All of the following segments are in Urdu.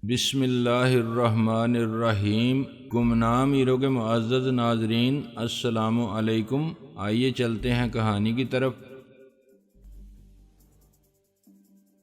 بسم اللہ الرحمن الرحیم۔ گمنام ہیرو کے معزز ناظرین، السلام علیکم۔ آئیے چلتے ہیں کہانی کی طرف۔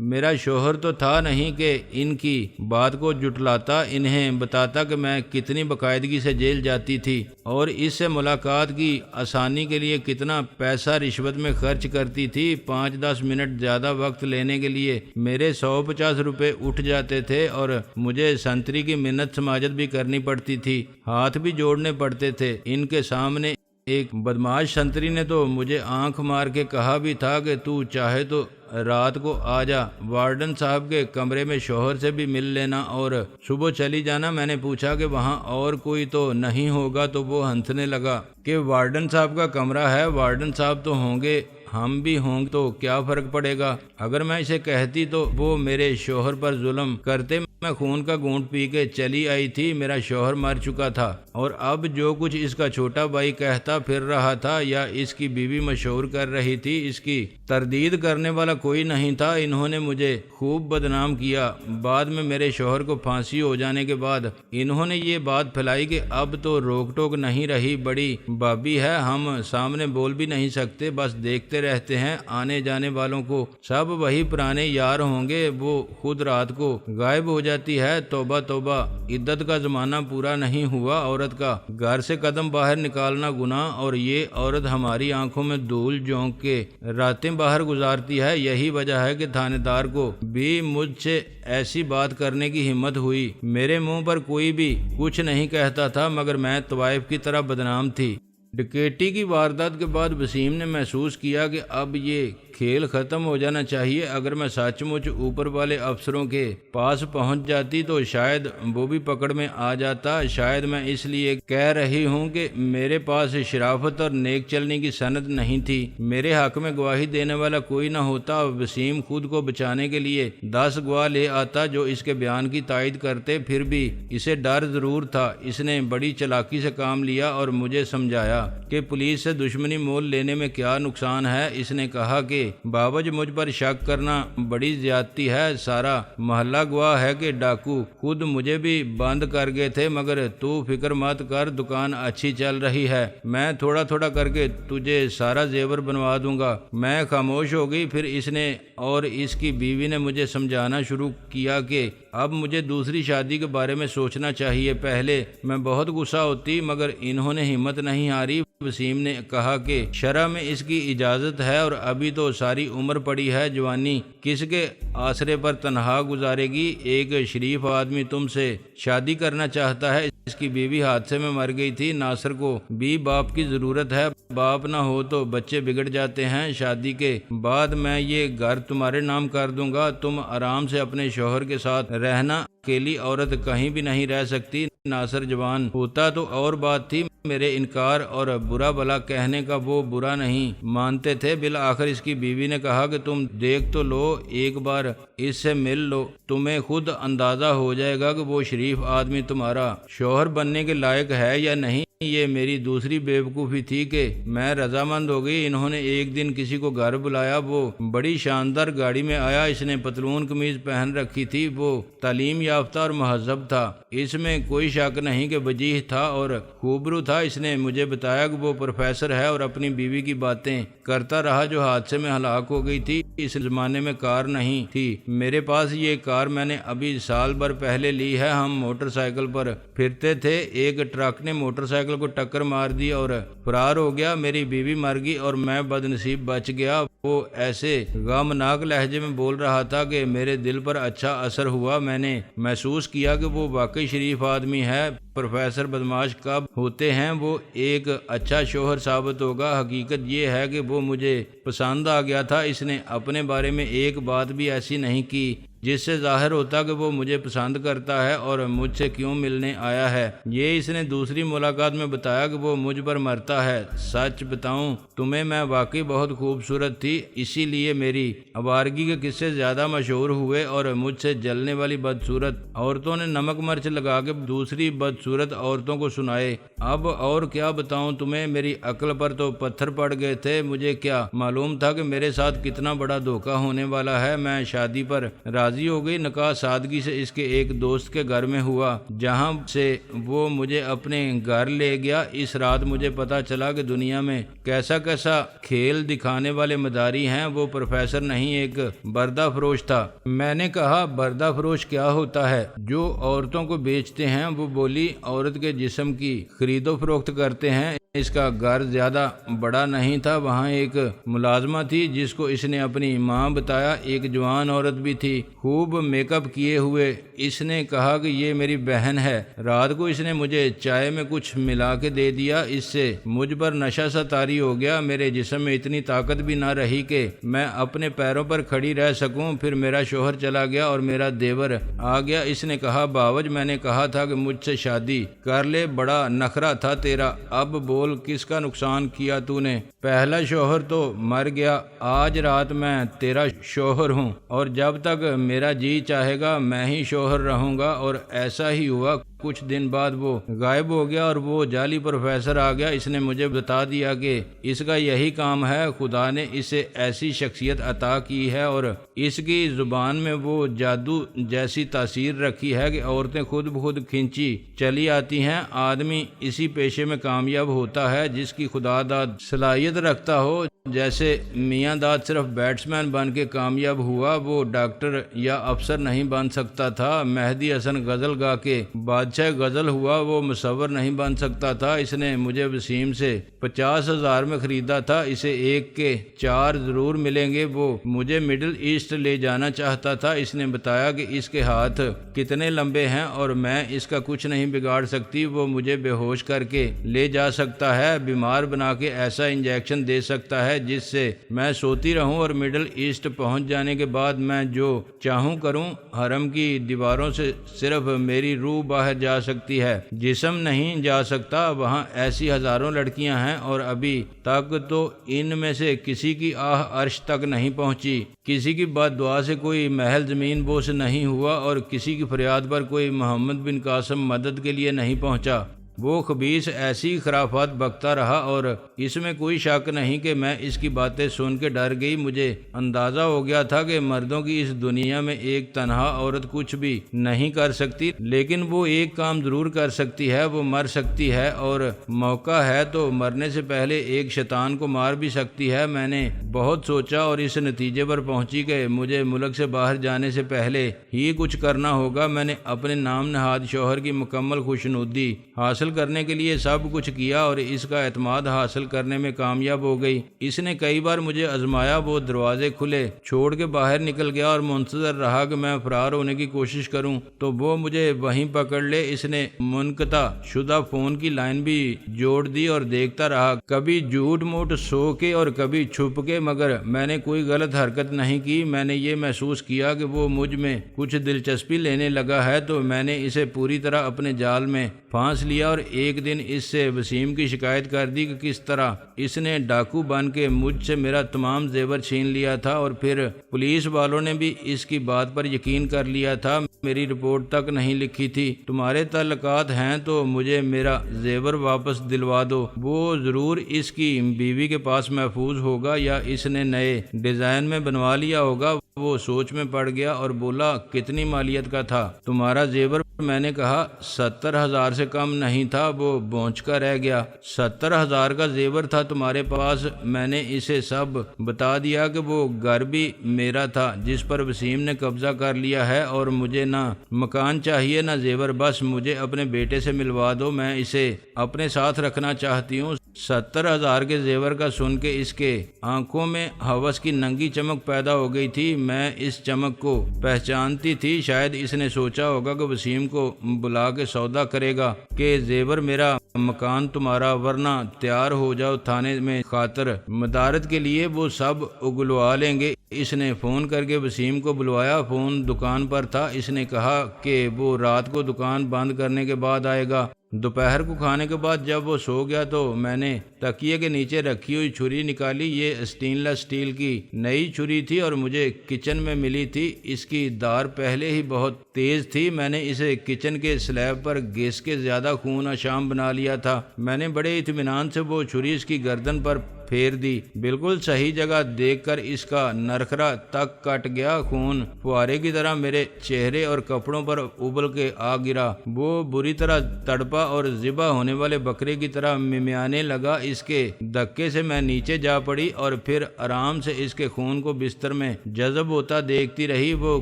میرا شوہر تو تھا نہیں کہ ان کی بات کو جھٹلاتا، انہیں بتاتا کہ میں کتنی باقاعدگی سے جیل جاتی تھی اور اس سے ملاقات کی آسانی کے لیے کتنا پیسہ رشوت میں خرچ کرتی تھی۔ 5-10 منٹ زیادہ وقت لینے کے لیے میرے 150 روپے اٹھ جاتے تھے اور مجھے سنتری کی منت سماجت بھی کرنی پڑتی تھی، ہاتھ بھی جوڑنے پڑتے تھے ان کے سامنے۔ ایک بدماش سنتری نے تو مجھے آنکھ مار کے کہا بھی تھا کہ تو چاہے تو رات کو آ جا، وارڈن صاحب کے کمرے میں شوہر سے بھی مل لینا اور صبح چلی جانا۔ میں نے پوچھا کہ وہاں اور کوئی تو نہیں ہوگا تو وہ ہنسنے لگا کہ وارڈن صاحب کا کمرہ ہے، وارڈن صاحب تو ہوں گے، ہم بھی ہوں تو کیا فرق پڑے گا۔ اگر میں اسے کہتی تو وہ میرے شوہر پر ظلم کرتے۔ میں خون کا گھونٹ پی کے چلی آئی تھی، میرا شوہر مر چکا تھا اور اب جو کچھ اس کا چھوٹا بھائی کہتا پھر رہا تھا یا اس کی بیوی مشہور کر رہی تھی، اس کی تردید کرنے والا کوئی نہیں تھا۔ انہوں نے مجھے خوب بدنام کیا۔ بعد میں میرے شوہر کو پھانسی ہو جانے کے بعد انہوں نے یہ بات پھیلائی کہ اب تو روک ٹوک نہیں رہی، بڑی بابی ہے، ہم سامنے بول بھی نہیں سکتے، بس دیکھتے رہتے ہیں، آنے جانے والوں کو سب وہی پرانے یار ہوں گے، وہ خود رات کو غائب ہو جاتی ہے۔ توبہ توبہ، عدت کا زمانہ پورا نہیں ہوا، عورت کا گھر سے قدم باہر نکالنا گناہ، اور یہ عورت ہماری آنکھوں میں دھول جھونک کے راتیں باہر گزارتی ہے۔ یہی وجہ ہے کہ تھانے دار کو بھی مجھ سے ایسی بات کرنے کی ہمت ہوئی۔ میرے منہ پر کوئی بھی کچھ نہیں کہتا تھا مگر میں طوائف کی طرح بدنام تھی۔ ڈکیتی کی واردات کے بعد وسیم نے محسوس کیا کہ اب یہ کھیل ختم ہو جانا چاہیے۔ اگر میں سچ مچ اوپر والے افسروں کے پاس پہنچ جاتی تو شاید وہ بھی پکڑ میں آ جاتا۔ شاید میں اس لیے کہہ رہی ہوں کہ میرے پاس شرافت اور نیک چلنے کی سند نہیں تھی، میرے حق میں گواہی دینے والا کوئی نہ ہوتا۔ وسیم خود کو بچانے کے لیے 10 گواہ لے آتا جو اس کے بیان کی تائید کرتے، پھر بھی اسے ڈر ضرور تھا۔ اس نے بڑی چلاکی سے کام لیا اور مجھے سمجھایا کہ پولیس سے دشمنی مول لینے میں کیا نقصان ہے۔ اس نے کہا کہ بابج مجھ پر شک کرنا بڑی زیادتی ہے، سارا محلہ گواہ ہے کہ ڈاکو خود مجھے بھی بند کر گئے تھے، مگر تو فکر مت کر، دکان اچھی چل رہی ہے، میں تھوڑا تھوڑا کر کے تجھے سارا زیور بنوا دوں گا۔ میں خاموش ہو گئی۔ پھر اس نے اور اس کی بیوی نے مجھے سمجھانا شروع کیا کہ اب مجھے دوسری شادی کے بارے میں سوچنا چاہیے۔ پہلے میں بہت غصہ ہوتی مگر انہوں نے ہمت نہیں ہاری۔ وسیم نے کہا کہ شرع میں اس کی اجازت ہے اور ابھی تو ساری عمر پڑی ہے، جوانی کس کے آسرے پر تنہا گزارے گی۔ ایک شریف آدمی تم سے شادی کرنا چاہتا ہے۔ اس کی بیوی حادثے میں مر گئی تھی۔ ناصر کو بھی باپ کی ضرورت ہے، باپ نہ ہو تو بچے بگڑ جاتے ہیں۔ شادی کے بعد میں یہ گھر تمہارے نام کر دوں گا، تم آرام سے اپنے شوہر کے ساتھ رہنا، اکیلی عورت کہیں بھی نہیں رہ سکتی۔ ناصر جوان ہوتا تو اور بات تھی، میرے انکار اور برا بھلا کہنے کا وہ برا نہیں مانتے تھے۔ بالآخر اس کی بیوی نے کہا کہ تم دیکھ تو لو، ایک بار اس سے مل لو، تمہیں خود اندازہ ہو جائے گا کہ وہ شریف آدمی تمہارا شوہر بننے کے لائق ہے یا نہیں۔ یہ میری دوسری بیوقوفی تھی کہ میں رضامند ہو گئی۔ انہوں نے ایک دن کسی کو گھر بلایا، وہ بڑی شاندار گاڑی میں آیا، اس نے پتلون قمیض پہن رکھی تھی، وہ تعلیم یافتہ اور مہذب تھا، اس میں کوئی شک نہیں کہ وجیح تھا اور خوبرو تھا۔ اس نے مجھے بتایا کہ وہ پروفیسر ہے اور اپنی بیوی کی باتیں کرتا رہا جو حادثے میں ہلاک ہو گئی تھی۔ اس زمانے میں کار نہیں تھی، میرے پاس یہ کار میں نے ابھی سال بھر پہلے لی ہے۔ ہم موٹر سائیکل پر پھرتے تھے، ایک ٹرک نے موٹر سائیکل کو ٹکر مار دی اور فرار ہو گیا۔ میری بیوی مر گئی اور میں بد نصیب بچ گیا۔ وہ ایسے غمناک لہجے میں بول رہا تھا کہ میرے دل پر اچھا اثر ہوا۔ میں نے محسوس کیا کہ وہ واقعی شریف آدمی ہے۔ پروفیسر بدماش کب ہوتے ہیں، وہ ایک اچھا شوہر ثابت ہوگا۔ حقیقت یہ ہے کہ وہ مجھے پسند آ گیا تھا۔ اس نے اپنے بارے میں ایک بات بھی ایسی نہیں کی جس سے ظاہر ہوتا کہ وہ مجھے پسند کرتا ہے اور مجھ سے کیوں ملنے آیا ہے۔ یہ اس نے دوسری ملاقات میں بتایا کہ وہ مجھ پر مرتا ہے۔ سچ بتاؤں تمہیں، میں واقعی بہت خوبصورت تھی، اسی لیے میری آوارگی کے قصے زیادہ مشہور ہوئے اور مجھ سے جلنے والی بدصورت عورتوں نے نمک مرچ لگا کے دوسری بدصورت عورتوں کو سنائے۔ اب اور کیا بتاؤں تمہیں، میری عقل پر تو پتھر پڑ گئے تھے۔ مجھے کیا معلوم تھا کہ میرے ساتھ کتنا بڑا دھوکہ ہونے والا ہے۔ میں شادی پر راضی راضی ہو گئی۔ نکاح سادگی سے اس کے ایک دوست کے گھر میں ہوا، جہاں سے وہ مجھے اپنے گھر لے گیا۔ اس رات مجھے پتا چلا کہ دنیا میں کیسا کیسا کھیل دکھانے والے مداری ہیں۔ وہ پروفیسر نہیں، ایک بردہ فروش تھا۔ میں نے کہا بردہ فروش کیا ہوتا ہے؟ جو عورتوں کو بیچتے ہیں۔ وہ بولی عورت کے جسم کی خرید و فروخت کرتے ہیں۔ اس کا گھر زیادہ بڑا نہیں تھا، وہاں ایک ملازمہ تھی جس کو اس نے اپنی ماں بتایا، ایک جوان عورت بھی تھی خوب میک اپ کیے ہوئے۔ اس نے کہا کہ یہ میری بہن ہے۔ رات کو اس نے مجھے چائے میں کچھ ملا کے دے دیا، اس سے مجھ پر نشہ سا طاری ہو گیا۔ میرے جسم میں اتنی طاقت بھی نہ رہی کہ میں اپنے پیروں پر کھڑی رہ سکوں۔ پھر میرا شوہر چلا گیا اور میرا دیور آ گیا۔ اس نے کہا باوج میں نے کہا تھا کہ مجھ سے شادی کر لے، بڑا نخرہ تھا تیرا، اب بول کس کا نقصان کیا تو نے؟ پہلا شوہر تو مر گیا، آج رات میں تیرا شوہر ہوں اور جب تک میرا جی چاہے گا میں ہی شوہر رہوں گا۔ اور ایسا ہی ہوا۔ کچھ دن بعد وہ غائب ہو گیا اور وہ جعلی پروفیسر آ گیا۔ اس نے مجھے بتا دیا کہ اس کا یہی کام ہے۔ خدا نے اسے ایسی شخصیت عطا کی ہے اور اس کی زبان میں وہ جادو جیسی تاثیر رکھی ہے کہ عورتیں خود بخود کھینچی چلی آتی ہیں۔ آدمی اسی پیشے میں کامیاب ہوتا ہے جس کی خدا داد صلاحیت رکھتا ہو۔ جیسے میاں داد صرف بیٹسمین بن کے کامیاب ہوا، وہ ڈاکٹر یا افسر نہیں بن سکتا تھا۔ مہدی حسن غزل گا کے بادشاہ غزل ہوا، وہ مصور نہیں بن سکتا تھا۔ اس نے مجھے وسیم سے 50,000 میں خریدا تھا، اسے 1 کے 4 ضرور ملیں گے۔ وہ مجھے مڈل ایسٹ لے جانا چاہتا تھا۔ اس نے بتایا کہ اس کے ہاتھ کتنے لمبے ہیں اور میں اس کا کچھ نہیں بگاڑ سکتی۔ وہ مجھے بے ہوش کر کے لے جا سکتا ہے، بیمار بنا کے ایسا انجیکشن دے سکتا ہے جس سے میں سوتی رہوں اور مڈل ایسٹ پہنچ جانے کے بعد میں جو چاہوں کروں۔ حرم کی دیواروں سے صرف میری روح باہر جا سکتی ہے، جسم نہیں جا سکتا۔ وہاں ایسی ہزاروں لڑکیاں ہیں اور ابھی تک تو ان میں سے کسی کی آہ عرش تک نہیں پہنچی، کسی کی بد دعا سے کوئی محل زمین بوس نہیں ہوا اور کسی کی فریاد پر کوئی محمد بن قاسم مدد کے لیے نہیں پہنچا۔ وہ خبیث ایسی خرافات بکتا رہا اور اس میں کوئی شک نہیں کہ میں اس کی باتیں سن کے ڈر گئی۔ مجھے اندازہ ہو گیا تھا کہ مردوں کی اس دنیا میں ایک تنہا عورت کچھ بھی نہیں کر سکتی، لیکن وہ ایک کام ضرور کر سکتی ہے، وہ مر سکتی ہے اور موقع ہے تو مرنے سے پہلے ایک شیطان کو مار بھی سکتی ہے۔ میں نے بہت سوچا اور اس نتیجے پر پہنچی کہ مجھے ملک سے باہر جانے سے پہلے ہی کچھ کرنا ہوگا۔ میں نے اپنے نام نہاد شوہر کی مکمل خوشنودی حاصل کرنے کے لیے سب کچھ کیا اور اس کا اعتماد حاصل کرنے میں کامیاب ہو گئی۔ اس نے کئی بار مجھے آزمایا، وہ دروازے کھلے چھوڑ کے باہر نکل گیا اور منتظر رہا کہ میں فرار ہونے کی کوشش کروں تو وہ مجھے وہیں پکڑ لے۔ اس نے منقطع شدہ فون کی لائن بھی جوڑ دی اور دیکھتا رہا، کبھی جھوٹ موٹ سو کے اور کبھی چھپ کے، مگر میں نے کوئی غلط حرکت نہیں کی۔ میں نے یہ محسوس کیا کہ وہ مجھ میں کچھ دلچسپی لینے لگا ہے تو میں نے اسے پوری طرح اپنے جال میں پھانس لیا اور ایک دن اس سے وسیم کی شکایت کر دی کہ کس طرح اس نے ڈاکو بن کے مجھ سے میرا تمام زیور چھین لیا تھا اور پھر پولیس والوں نے بھی اس کی بات پر یقین کر لیا تھا۔ میری رپورٹ تک نہیں لکھی تھی۔ تمہارے تعلقات ہیں تو مجھے میرا زیور واپس دلوا دو، وہ ضرور اس کی بیوی کے پاس محفوظ ہوگا یا اس نے نئے ڈیزائن میں بنوا لیا ہوگا۔ وہ سوچ میں پڑ گیا اور بولا کتنی مالیت کا تھا تمہارا زیور؟ میں نے کہا 70,000 سے کم نہیں تھا۔ وہ بونچ کر رہ گیا۔ 70,000 کا زیور تھا تمہارے پاس؟ میں نے اسے سب بتا دیا کہ وہ گھر بھی میرا تھا جس پر وسیم نے قبضہ کر لیا ہے اور مجھے نہ مکان چاہیے نہ زیور، بس مجھے اپنے بیٹے سے ملوا دو، میں اسے اپنے ساتھ رکھنا چاہتی ہوں۔ 70,000 کے زیور کا سن کے اس کے آنکھوں میں ہوس کی ننگی چمک پیدا ہو گئی تھی۔ میں اس چمک کو پہچانتی تھی۔ شاید اس نے سوچا ہوگا کہ وسیم کو بلا کے سودا کرے گا کہ زیور میرا، مکان تمہارا، ورنہ تیار ہو جاؤ، تھانے میں خاطر مدارت کے لیے وہ سب اگلوا لیں گے۔ اس نے فون کر کے وسیم کو بلوایا۔ فون دکان پر تھا۔ اس نے کہا کہ وہ رات کو دکان بند کرنے کے بعد آئے گا۔ دوپہر کو کھانے کے بعد جب وہ سو گیا تو میں نے تکیے کے نیچے رکھی ہوئی چھری نکالی۔ یہ اسٹین لیس اسٹیل کی نئی چھری تھی اور مجھے کچن میں ملی تھی۔ اس کی دھار پہلے ہی بہت تیز تھی۔ میں نے اسے کچن کے سلیب پر گھس کے زیادہ خون آشام بنا لیا تھا۔ میں نے بڑے اطمینان سے وہ چھری اس کی گردن پر پھیر دی۔ بالکل صحیح جگہ دیکھ کر اس کا نرخرا تک کٹ گیا۔ خون فوارے کی طرح میرے چہرے اور کپڑوں پر ابل کے آ گرا۔ وہ بری طرح تڑپا اور ذبح ہونے والے بکرے کی طرح ممیانے لگا۔ اس کے دھکے سے میں نیچے جا پڑی اور پھر آرام سے اس کے خون کو بستر میں جذب ہوتا دیکھتی رہی۔ وہ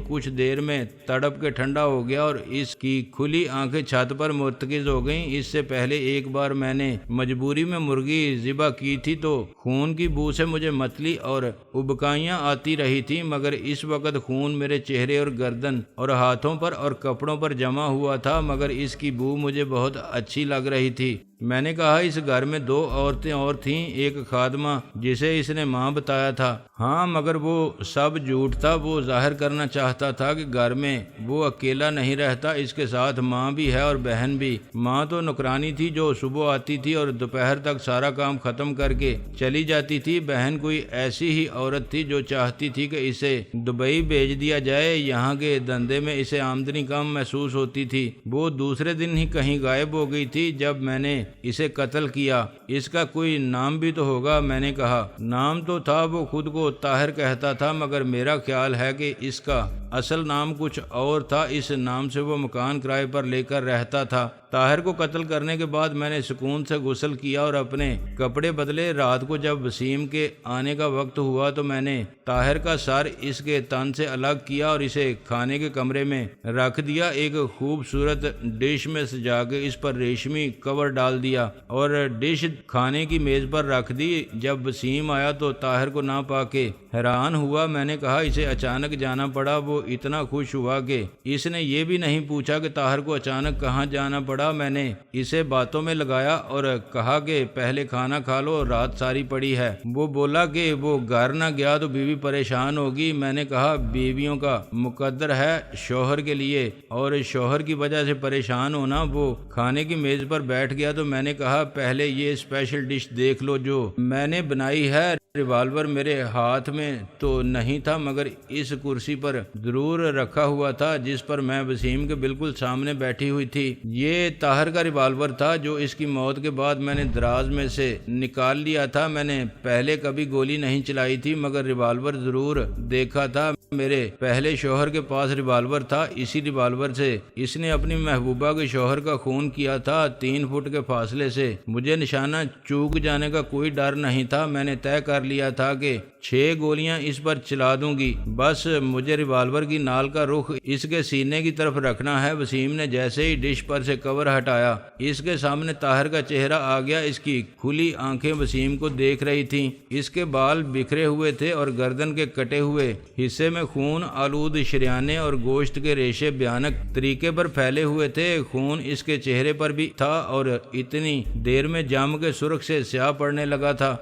کچھ دیر میں تڑپ کے ٹھنڈا ہو گیا اور اس کی کھلی آنکھیں چھت پر مرتکز ہو گئیں۔ اس سے پہلے ایک بار میں نے مجبوری میں مرغی ذبح کی تھی تو خون کی بو سے مجھے متلی اور ابکائیاں آتی رہی تھیں، مگر اس وقت خون میرے چہرے اور گردن اور ہاتھوں پر اور کپڑوں پر جمع ہوا تھا، مگر اس کی بو مجھے بہت اچھی لگ رہی تھی۔ میں نے کہا اس گھر میں 2 عورتیں اور تھیں، ایک خادمہ جسے اس نے ماں بتایا تھا۔ ہاں، مگر وہ سب جھوٹ تھا۔ وہ ظاہر کرنا چاہتا تھا کہ گھر میں وہ اکیلا نہیں رہتا، اس کے ساتھ ماں بھی ہے اور بہن بھی۔ ماں تو نوکرانی تھی جو صبح آتی تھی اور دوپہر تک سارا کام ختم کر کے چلی جاتی تھی۔ بہن کوئی ایسی ہی عورت تھی جو چاہتی تھی کہ اسے دبئی بھیج دیا جائے، یہاں کے دھندے میں اسے آمدنی کم محسوس ہوتی تھی۔ وہ دوسرے دن ہی کہیں غائب ہو گئی تھی جب میں نے اسے قتل کیا۔ اس کا کوئی نام بھی تو ہوگا، میں نے کہا۔ نام تو تھا، وہ خود کو طاہر کہتا تھا، مگر میرا خیال ہے کہ اس کا اصل نام کچھ اور تھا۔ اس نام سے وہ مکان کرائے پر لے کر رہتا تھا۔ طاہر کو قتل کرنے کے بعد میں نے سکون سے غسل کیا اور اپنے کپڑے بدلے۔ رات کو جب وسیم کے آنے کا وقت ہوا تو میں نے طاہر کا سر اس کے تن سے الگ کیا اور اسے کھانے کے کمرے میں رکھ دیا۔ ایک خوبصورت ڈش میں سجا کے اس پر ریشمی کور ڈال دیا اور ڈش کھانے کی میز پر رکھ دی۔ جب وسیم آیا تو طاہر کو نہ پا کے حیران ہوا۔ میں نے کہا اسے اچانک جانا پڑا۔ وہ اتنا خوش ہوا کہ اس نے یہ بھی نہیں پوچھا کہ طاہر کو اچانک کہاں جانا پڑا۔ میں نے اسے باتوں میں لگایا اور کہا کہ پہلے کھانا کھا لو، رات ساری پڑی ہے۔ وہ بولا کہ وہ گھر نہ گیا تو بیوی پریشان ہوگی۔ میں نے کہا بیویوں کا مقدر ہے شوہر کے لیے اور شوہر کی وجہ سے پریشان ہونا۔ وہ کھانے کی میز پر بیٹھ گیا تو میں نے کہا پہلے یہ اسپیشل ڈش دیکھ لو جو میں نے بنائی ہے۔ ریوالور میرے ہاتھ میں تو نہیں تھا، مگر اس کرسی پر ضرور رکھا ہوا تھا جس پر میں وسیم کے بالکل سامنے بیٹھی ہوئی تھی۔ یہ طاہر کا ریوالور تھا جو اس کی موت کے بعد میں نے دراز میں سے نکال لیا تھا۔ میں نے پہلے کبھی گولی نہیں چلائی تھی، مگر ریوالور ضرور دیکھا تھا۔ میرے پہلے شوہر کے پاس ریوالور تھا۔ اسی ریوالور سے اس نے اپنی محبوبہ کے شوہر کا خون کیا تھا، 3 فٹ کے فاصلے سے۔ مجھے نشانہ چوک جانے کا کوئی ڈر نہیں تھا۔ میں نے طے کر لیا تھا کہ 6 گولیاں اس پر چلا دوں گی، بس مجھے ریوالور کی نال کا رخ اس کے سینے کی طرف رکھنا ہے۔ وسیم نے جیسے ہی ڈش پر سے کور ہٹایا، اس کے سامنے طاہر کا چہرہ آ گیا۔ اس کی کھلی آنکھیں وسیم کو دیکھ رہی تھیں۔ اس کے بال بکھرے ہوئے تھے اور گردن کے کٹے ہوئے حصے میں خون آلود شریانے اور گوشت کے ریشے بھیانک طریقے پر پھیلے ہوئے تھے۔ خون اس کے چہرے پر بھی تھا اور اتنی دیر میں جم کے سرخ سے سیاہ پڑنے لگا تھا۔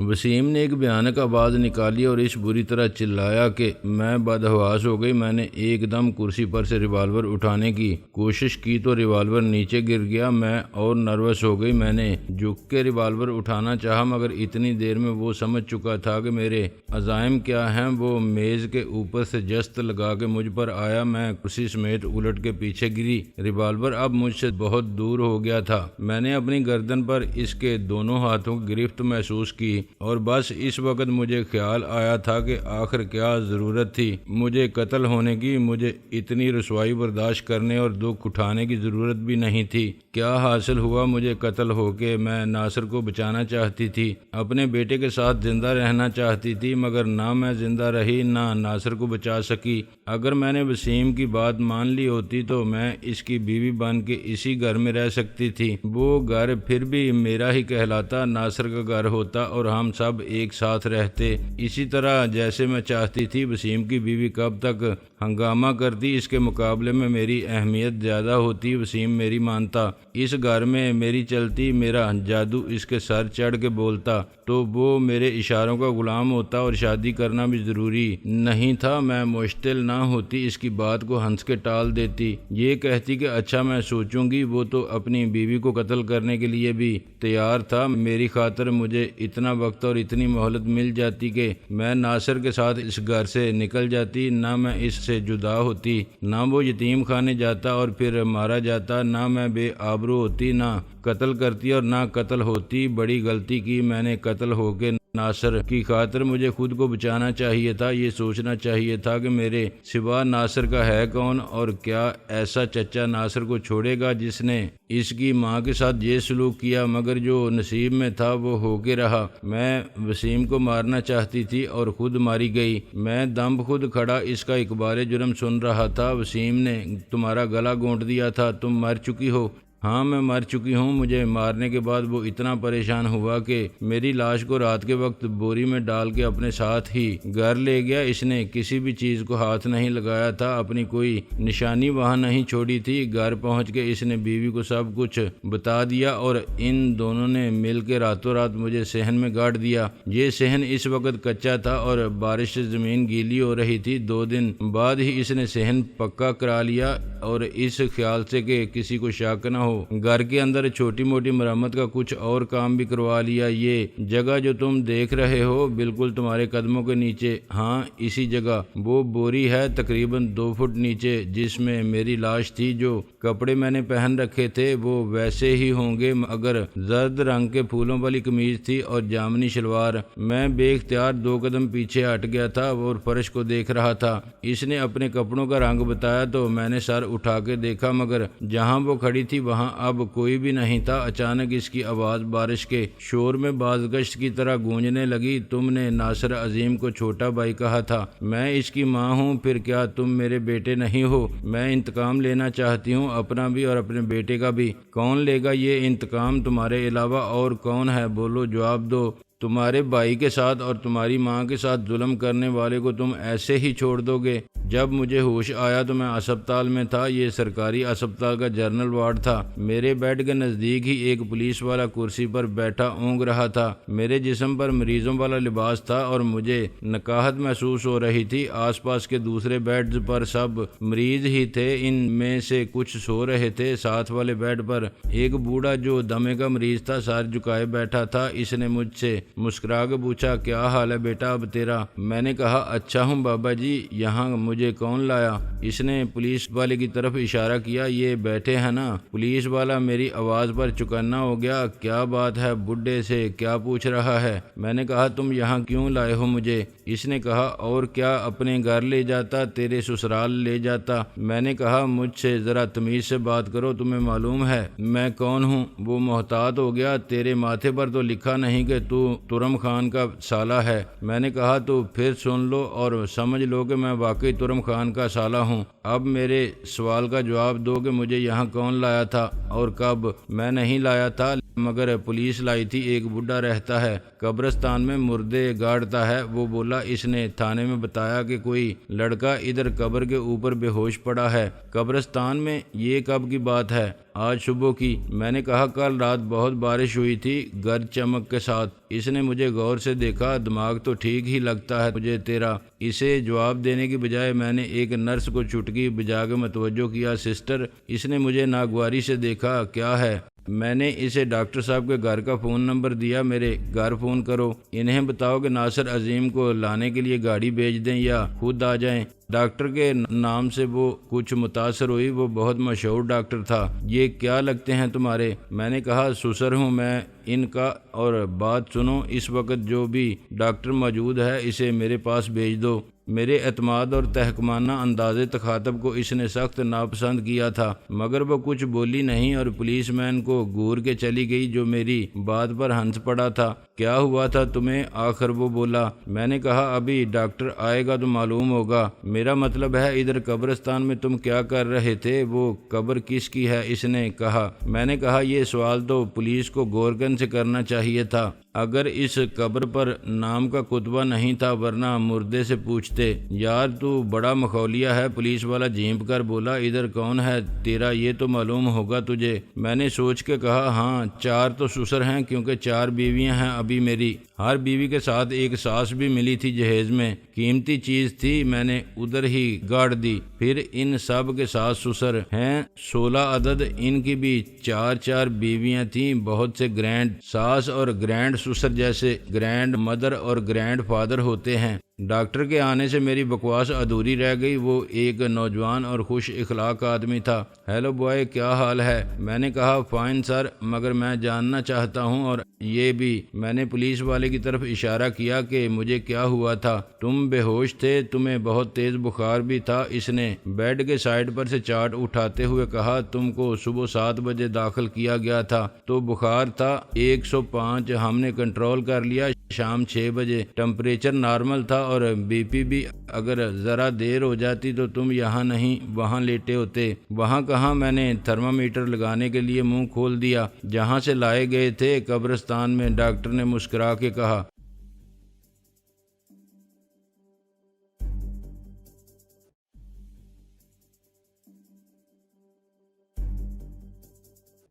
وسیم نے ایک بھیانک آواز نکالی اور اس بری طرح چلایا کہ میں بدحواس ہو گئی۔ میں نے ایک دم کرسی پر سے ریوالور اٹھانے کی کوشش کی تو ریوالور نیچے گر گیا۔ میں اور نروس ہو گئی۔ میں نے جھک کے ریوالور اٹھانا چاہا، مگر اتنی دیر میں وہ سمجھ چکا تھا کہ میرے عزائم کیا ہیں۔ وہ میز کے اوپر سے جست لگا کے مجھ پر آیا۔ میں کرسی سمیت الٹ کے پیچھے گری۔ ریوالور اب مجھ سے بہت دور ہو گیا تھا۔ میں نے اپنی گردن پر اس کے دونوں ہاتھوں کی گرفت محسوس کی اور بس اس وقت مجھے خیال آیا تھا کہ آخر کیا ضرورت تھی مجھے قتل ہونے کی۔ مجھے اتنی رسوائی برداشت کرنے اور دکھ اٹھانے کی ضرورت بھی نہیں تھی۔ کیا حاصل ہوا مجھے قتل ہو کے؟ میں ناصر کو بچانا چاہتی تھی، اپنے بیٹے کے ساتھ زندہ رہنا چاہتی تھی، مگر نہ میں زندہ رہی نہ ناصر کو بچا سکی۔ اگر میں نے وسیم کی بات مان لی ہوتی تو میں اس کی بیوی بن کے اسی گھر میں رہ سکتی تھی۔ وہ گھر پھر بھی میرا ہی کہلاتا، ناصر کا گھر ہوتا اور ہم سب ایک ساتھ رہتے اسی طرح جیسے میں چاہتی تھی۔ وسیم کی بیوی کب تک ہنگامہ کرتی، اس کے مقابلے میں میری اہمیت زیادہ ہوتی۔ وسیم میری مانتا، اس گھر میں میری چلتی، میرا جادو اس کے سر چڑھ کے بولتا تو وہ میرے اشاروں کا غلام ہوتا اور شادی کرنا بھی ضروری نہیں تھا۔ میں مشتل نہ ہوتی، اس کی بات کو ہنس کے ٹال دیتی، یہ کہتی کہ اچھا میں سوچوں گی۔ وہ تو اپنی بیوی کو قتل کرنے کے لیے بھی تیار تھا، میری خاطر مجھے اتنا اتنا وقت اور اتنی مہلت مل جاتی کہ میں ناصر کے ساتھ اس گھر سے نکل جاتی، نہ میں اس سے جدا ہوتی، نہ وہ یتیم خانے جاتا اور پھر مارا جاتا، نہ میں بے آبرو ہوتی، نہ قتل کرتی اور نہ قتل ہوتی۔ بڑی غلطی کی میں نے قتل ہو کے۔ ناصر کی خاطر مجھے خود کو بچانا چاہیے تھا، یہ سوچنا چاہیے تھا کہ میرے سوا ناصر کا ہے کون، اور کیا ایسا چچا ناصر کو چھوڑے گا جس نے اس کی ماں کے ساتھ یہ سلوک کیا، مگر جو نصیب میں تھا وہ ہو کے رہا۔ میں وسیم کو مارنا چاہتی تھی اور خود ماری گئی۔ میں دم خود کھڑا اس کا اخبار جرم سن رہا تھا۔ وسیم نے تمہارا گلا گھونٹ دیا تھا، تم مر چکی ہو۔ ہاں میں مر چکی ہوں۔ مجھے مارنے کے بعد وہ اتنا پریشان ہوا کہ میری لاش کو رات کے وقت بوری میں ڈال کے اپنے ساتھ ہی گھر لے گیا۔ اس نے کسی بھی چیز کو ہاتھ نہیں لگایا تھا، اپنی کوئی نشانی وہاں نہیں چھوڑی تھی۔ گھر پہنچ کے اس نے بیوی کو سب کچھ بتا دیا اور ان دونوں نے مل کے راتوں رات مجھے صحن میں گاڑ دیا۔ یہ صحن اس وقت کچا تھا اور بارش سے زمین گیلی ہو رہی تھی۔ 2 دن بعد ہی اس نے صحن پکا کرا لیا اور اس خیال سے کہ کسی کو شک نہ ہو گھر کے اندر چھوٹی موٹی مرمت کا کچھ اور کام بھی کروا لیا۔ یہ جگہ جو تم دیکھ رہے ہو بالکل تمہارے قدموں کے نیچے، ہاں اسی جگہ وہ بوری ہے تقریباً 2 فٹ نیچے جس میں میری لاش تھی۔ جو کپڑے میں نے پہن رکھے تھے وہ ویسے ہی ہوں گے، مگر زرد رنگ کے پھولوں والی قمیض تھی اور جامنی شلوار۔ میں بے اختیار 2 قدم پیچھے ہٹ گیا تھا اور فرش کو دیکھ رہا تھا۔ اس نے اپنے کپڑوں کا رنگ بتایا تو میں نے سر اٹھا کے دیکھا، مگر جہاں وہ کھڑی تھی وہاں اب کوئی بھی نہیں تھا۔ اچانک اس کی آواز بارش کے شور میں بازگشت کی طرح گونجنے لگی۔ تم نے ناصر عظیم کو چھوٹا بھائی کہا تھا، میں اس کی ماں ہوں، پھر کیا تم میرے بیٹے نہیں ہو؟ میں انتقام لینا چاہتی ہوں، اپنا بھی اور اپنے بیٹے کا بھی۔ کون لے گا یہ انتقام تمہارے علاوہ اور کون ہے؟ بولو، جواب دو۔ تمہارے بھائی کے ساتھ اور تمہاری ماں کے ساتھ ظلم کرنے والے کو تم ایسے ہی چھوڑ دو گے؟ جب مجھے ہوش آیا تو میں اسپتال میں تھا۔ یہ سرکاری اسپتال کا جنرل وارڈ تھا۔ میرے بیڈ کے نزدیک ہی ایک پولیس والا کرسی پر بیٹھا اونگ رہا تھا۔ میرے جسم پر مریضوں والا لباس تھا اور مجھے نکاہت محسوس ہو رہی تھی۔ آس پاس کے دوسرے بیڈز پر سب مریض ہی تھے، ان میں سے کچھ سو رہے تھے۔ ساتھ والے بیڈ پر ایک بوڑھا جو دمے کا مریض تھا سر جھکائے بیٹھا تھا۔ اس نے مجھ سے مسکرا کے پوچھا، کیا حال ہے بیٹا اب تیرا؟ میں نے کہا، اچھا ہوں بابا جی۔ یہاں مجھے کون لایا؟ اس نے پولیس والے کی طرف اشارہ کیا، یہ بیٹھے ہیں نا۔ پولیس والا میری آواز پر چوکنا ہو گیا۔ کیا بات ہے، بڈھے سے کیا پوچھ رہا ہے؟ میں نے کہا، تم یہاں کیوں لائے ہو مجھے؟ اس نے کہا، اور کیا اپنے گھر لے جاتا، تیرے سسرال لے جاتا۔ میں نے کہا، مجھ سے ذرا تمیز سے بات کرو، تمہیں معلوم ہے میں کون ہوں؟ وہ محتاط ہو گیا۔ تیرے ماتھے پر تو لکھا نہیں کہ تو ترم خان کا سالہ ہے۔ میں نے کہا، تو پھر سن لو اور سمجھ لو کہ میں واقعی ترم خان کا سالہ ہوں۔ اب میرے سوال کا جواب دو کہ مجھے یہاں کون لایا تھا اور کب؟ میں نہیں لایا تھا، مگر پولیس لائی تھی۔ ایک بڈھا رہتا ہے قبرستان میں، مردے گاڑتا ہے، وہ بولا۔ اس نے تھانے میں بتایا کہ کوئی لڑکا ادھر قبر کے اوپر بے ہوش پڑا ہے قبرستان میں۔ یہ کب کی بات ہے؟ آج صبح کی۔ میں نے کہا، کل رات بہت بارش ہوئی تھی، گرج چمک کے ساتھ۔ اس نے مجھے غور سے دیکھا۔ دماغ تو ٹھیک ہی لگتا ہے مجھے تیرا۔ اسے جواب دینے کی بجائے میں نے ایک نرس کو چٹکی بجا کے متوجہ کیا۔ سسٹر، اس نے مجھے ناگواری سے دیکھا۔ کیا ہے؟ میں نے اسے ڈاکٹر صاحب کے گھر کا فون نمبر دیا، میرے گھر فون کرو، انہیں بتاؤ کہ ناصر عظیم کو لانے کے لیے گاڑی بھیج دیں یا خود آ جائیں۔ ڈاکٹر کے نام سے وہ کچھ متاثر ہوئی، وہ بہت مشہور ڈاکٹر تھا۔ یہ کیا لگتے ہیں تمہارے؟ میں نے کہا، سسر ہوں میں ان کا، اور بات سنو، اس وقت جو بھی ڈاکٹر موجود ہے اسے میرے پاس بھیج دو۔ میرے اعتماد اور تحکمانہ انداز تخاطب کو اس نے سخت ناپسند کیا تھا، مگر وہ کچھ بولی نہیں اور پولیس مین کو گور کے چلی گئی، جو میری بات پر ہنس پڑا تھا۔ کیا ہوا تھا تمہیں؟ آخر وہ بولا۔ میں نے کہا، ابھی ڈاکٹر آئے گا تو معلوم ہوگا۔ میرا مطلب ہے ادھر قبرستان میں تم کیا کر رہے تھے؟ وہ قبر کس کی ہے؟ اس نے کہا۔ میں نے کہا، یہ سوال تو پولیس کو گورکن سے کرنا چاہیے تھا، اگر اس قبر پر نام کا کتبہ نہیں تھا، ورنہ مردے سے پوچھتے۔ یار تو بڑا مخولیہ ہے، پولیس والا جھینپ کر بولا۔ ادھر کون ہے تیرا یہ تو معلوم ہوگا تجھے۔ میں نے سوچ کے کہا، ہاں 4 تو سسر ہیں، کیونکہ 4 بیویاں ہیں ابھی میری۔ ہر بیوی کے ساتھ ایک ساس بھی ملی تھی جہیز میں، قیمتی چیز تھی، میں نے ادھر ہی گاڑ دی۔ پھر ان سب کے ساتھ سسر ہیں 16 عدد، ان کی بھی 4 بیویاں تھیں، بہت سے گرینڈ ساس اور گرینڈ سسر جیسے گرینڈ مدر اور گرینڈ فادر ہوتے ہیں۔ ڈاکٹر کے آنے سے میری بکواس ادھوری رہ گئی۔ وہ ایک نوجوان اور خوش اخلاق آدمی تھا۔ ہیلو بوائے، کیا حال ہے؟ میں نے کہا فائن سر، مگر میں جاننا چاہتا ہوں اور یہ بھی۔ میں نے پولیس والے کی طرف اشارہ کیا کہ مجھے کیا ہوا تھا۔ تم بے ہوش تھے، تمہیں بہت تیز بخار بھی تھا۔ اس نے بیڈ کے سائڈ پر سے چارٹ اٹھاتے ہوئے کہا تم کو صبح 7 بجے داخل کیا گیا تھا تو بخار تھا 105، ہم نے کنٹرول کر لیا۔ شام 6 بجے ٹمپریچر نارمل تھا اور بی پی بھی۔ اگر ذرا دیر ہو جاتی تو تم یہاں نہیں وہاں لیٹے ہوتے۔ وہاں کہاں؟ میں نے تھرمامیٹر لگانے کے لیے منہ کھول دیا۔ جہاں سے لائے گئے تھے، قبرستان میں، ڈاکٹر نے مسکرا کے کہا۔